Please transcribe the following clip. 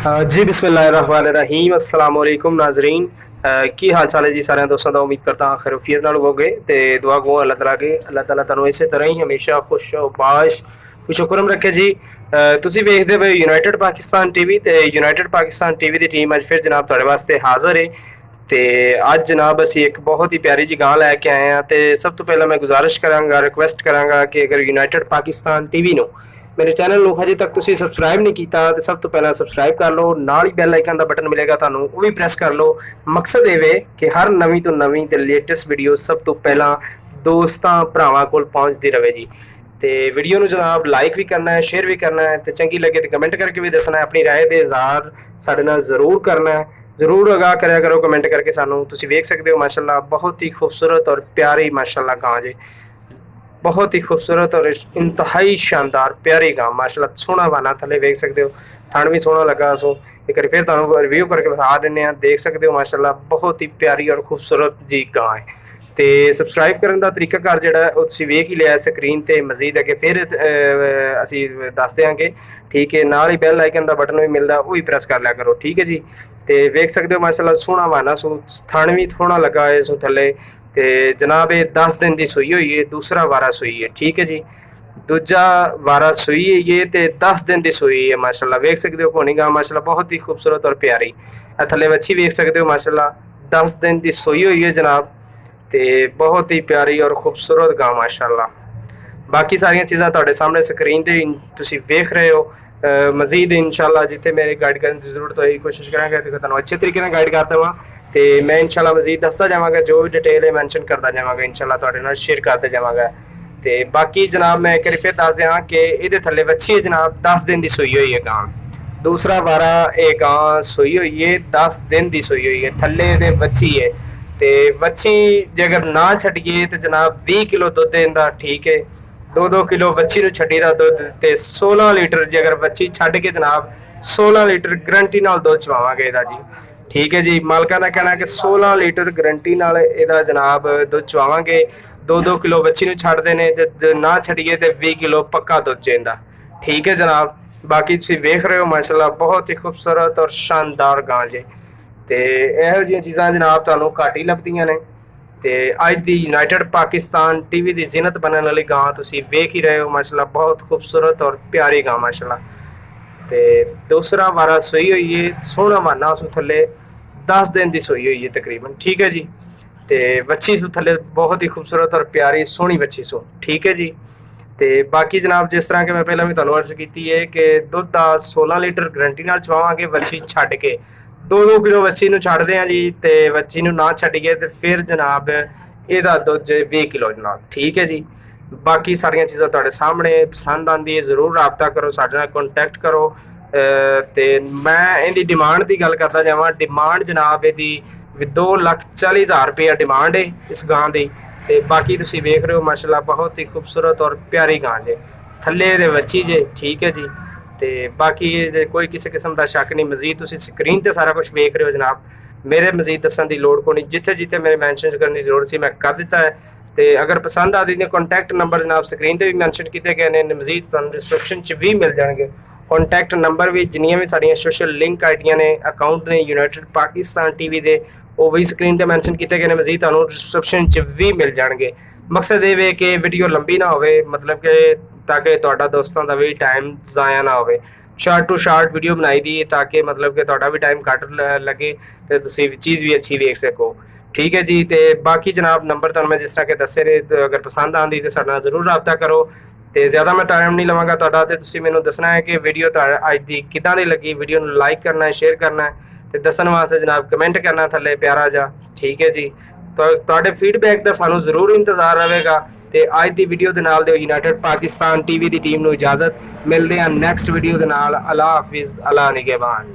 जी बिस्मिल्लाहिर्रहमानिर्रहीम अस्सलाम वालेकुम नाजरीन। की हाल चाल है जी सारे दोस्तों का। उम्मीद करता हाँ खैरियत नाल होवोगे ते दुआ गो अल्लाह ताला के अल्लाह ताला तुहानू इसे तरह ही हमेशा खुश खुशोकरम रखे जी। तुसीं वेखदे पे यूनाइटेड पाकिस्तान टीवी ते यूनाइटेड पाकिस्तान टीवी की टीम अज फिर जनाब तुहाडे वास्ते हाज़र है। तो अज जनाब असी एक बहुत ही प्यारी जी गां लैके आए हैं। तो सब तो पहला मैं गुजारिश करांगा, रिक्वेस्ट करांगा कि अगर यूनाइटेड पाकिस्तान टीवी नू मेरे चैनल में हजे तक तुसीं सबसक्राइब नहीं किया तो सब तो पहला सबसक्राइब कर लो, नाल ही बैल आइकन का बटन मिलेगा तुहानू वो भी प्रेस कर लो। मकसद ये कि हर नवी तो नवी तो लेटेस्ट वीडियो सब तो पहला दोस्तों भरावां कोल पहुँचती रहे जी। तो वीडियो नू जनाब लाइक भी करना है, शेयर भी करना है, तो चंगी लगे तो कमेंट करके भी दसना है, अपनी राय दे इज़हार साडे नाल जरूर करना है। जरूर आगाह कराया करो कमेंट करके सानू। तुसीं वेख सकते हो माशाल्लाह बहुत ही खूबसूरत और प्यारी माशाल्लाह गां जे, बहुत ही खूबसूरत और इंतहाई शानदार प्यारी गां माशाल्लाह। सोहना वाना थले वेख सकते हो, थण भी सोहना लगा। सो एक बार फिर तुहानू रिव्यू करके बता देने, देख सकते हो माशाल्लाह बहुत ही प्यारी और खूबसूरत जी गां है। तो सबसक्राइब करने का तरीकाकार जिहड़ा वो तुसीं वेख ही लिया स्क्रीन ते, मजीद अगे फिर असी दस देंगे, ठीक है। नाल ही बैल आइकन का बटन भी मिलता वो भी प्रेस कर लिया करो, ठीक है जी। तो वेख सकते हो माशाल्लाह सोहना वाना सो, थण भी थोड़ा लगा है सो थले। तो जनाब ये 10 दिन की सूई हुई है, दूसरा वारा सूई है, ठीक है जी। दूजा वारा सूई है ये, तो 10 दिन की सूई है माशाल्लाह। वेख सकते हो घोनी गां माशाल्लाह बहुत ही खूबसूरत और प्यारी। थले बच्ची वेख सकते हो माशाल्लाह 10 दिन की सूई हुई है जनाब। तो बहुत ही प्यारी और खूबसूरत गां माशाल्लाह। बाकी सारिया चीज़ां तुहाडे सामने स्क्रीन ते तुसीं वेख रहे हो। मजीद इंशाल्लाह जिथे मेरी गाइड करने की जरूरत होगी कोशिश करांगा कि तुहानू अच्छे तरीके गाइड कर देवां। तो मैं इंशाल्लाह मजीद दसदा जावांगा, जो भी डिटेल है मैंशन करता जावांगा, इंशाल्लाह तुहाडे नाल शेयर करते जावांगा। तो बाकी जनाब मैं एक बार फिर दस दें कि ये थले बच्ची है जनाब 10 दिन की सूई हुई है गां। दूसरा वारा ये गां सूई हुई है, 10 दिन की सूई हुई है, थले ये बच्ची है। तो बच्ची जे अगर ना छड्डिए तो जनाब 20 किलो दुध देंदा, ठीक है। 2-2 किलो बच्ची छड्डी दा दुध, तो 16 लीटर जे अगर बच्ची छड्ड के जनाब 16 लीटर गारंटी नाल दुध चवावांगे इहदा जी, ठीक है जी। मालका का कहना कि 16 लीटर गारंटी नाल इहदा जनाब दुध चवावांगे। 2-2 किलो बच्ची नूं छड्डदे ने ते ना छड्डिए तो 20 किलो पक्का दुध चेंदा, ठीक है जनाब। बाकी तुसीं वेख रहे हो माशाल्लाह बहुत ही खूबसूरत और शानदार गां जे। तो इहो जिहियां चीज़ां जनाब तुहानू घट ही लभदियां ने। तो अज दी यूनाइटेड पाकिस्तान टीवी की जिनत बनने वाली गां तुसीं वेख ही रहे हो माशाल्लाह बहुत खूबसूरत और प्यारी गां माशाल्लाह। तो दूसरा वारा सूई हुई है, सोहना माना सू थले 10 दिन की सूई हुई है तकरीबन, ठीक है जी। तो बच्ची सू थले बहुत ही खूबसूरत और प्यारी सोहनी बच्ची सू, ठीक है जी। तो बाकी जनाब जिस तरह के मैं पहले भी तुहानू अर्ज की है कि दुध का 16 लीटर गारंटी नाल चवावांगे बच्ची छड्ड के। 2-2 किलो बच्ची नूं छड्डदे आ जी, तो बच्ची नूं ना छड्डिए तो फिर जनाब इहदा दुध 20 किलो जनाब, ठीक है जी। बाकी सारिया चीज़ां तुहाडे सामने पसंद आती है जरूर रबता करो, साडे नाल कॉन्टैक्ट करो। तो मैं इहदी डिमांड की गल करदा जावां, डिमांड जनाब इहदी 2,40,000 रुपया डिमांड है इस गां की। तो बाकी तुसीं वेख रहे हो माशाल्लाह बहुत ही खूबसूरत और प्यारी गां जे, थल्ले दे बच्ची जे, ठीक है जी। तो बाकी कोई किसी किस्म का शक नहीं, मजीद तुसीं स्क्रीन ते सारा कुछ वेख रहे हो जनाब। मेरे मजीद दसन की लोड़ को नहीं, जिथे जिथे मेरे मैंशन करने की जरूरत सी मैं कर दिता है। तो अगर पसंद आती है कॉन्टैक्ट नंबर जनाब स्क्रीन पर भी मैंशन किए गए हैं, मजीद तुहानू डिस्क्रिप्शन च भी मिल जाएंगे कॉन्टैक्ट नंबर भी। जिन्नियां भी साड़ियां सोशल लिंक आईडियां ने, अकाउंट ने यूनाइटेड पाकिस्तान टीवी के, वो भी स्क्रीन पर मैंशन किए गए हैं, मजीद तुहानू डिस्क्रिप्शन च भी मिल जाएंगे। मकसद ये है कि वीडियो लंबी ना हो, मतलब कि ताकि तुहाडा दोस्तों का भी टाइम ज़ाया ना हो। शार्ट टू शार्ट वीडियो बनाई दी ताकि मतलब कि तुहाडा भी टाइम घट लगे तो तुसीं चीज़ भी अच्छी वेख सको, ठीक है जी। तो बाकी जनाब नंबर तुहानू मैं जिस तरह के दसे ने, तो अगर पसंद आती तो साडे नाल जरूर रबता करो। तो ज़्यादा मैं टाइम नहीं लवांगा तुहाडा, तो तुसीं मैनूं दसना है कि वीडियो अज दी किदां दी लगी। वीडियो नूं लाइक करना है, शेयर करना है, तो दसन वास्ते जनाब कमेंट करना थल्ले प्यारा जा, ठीक है जी। तो तुहाडे फीडबैक का सानू जरूर इंतजार रहेगा। तो अज की वीडियो के नाल यूनाइटेड पाकिस्तान टीवी की टीम नूं इजाजत, मिलते हैं नैक्सट वीडियो के नाल। अल्लाह हाफिज़, अल्लाह निगहबान।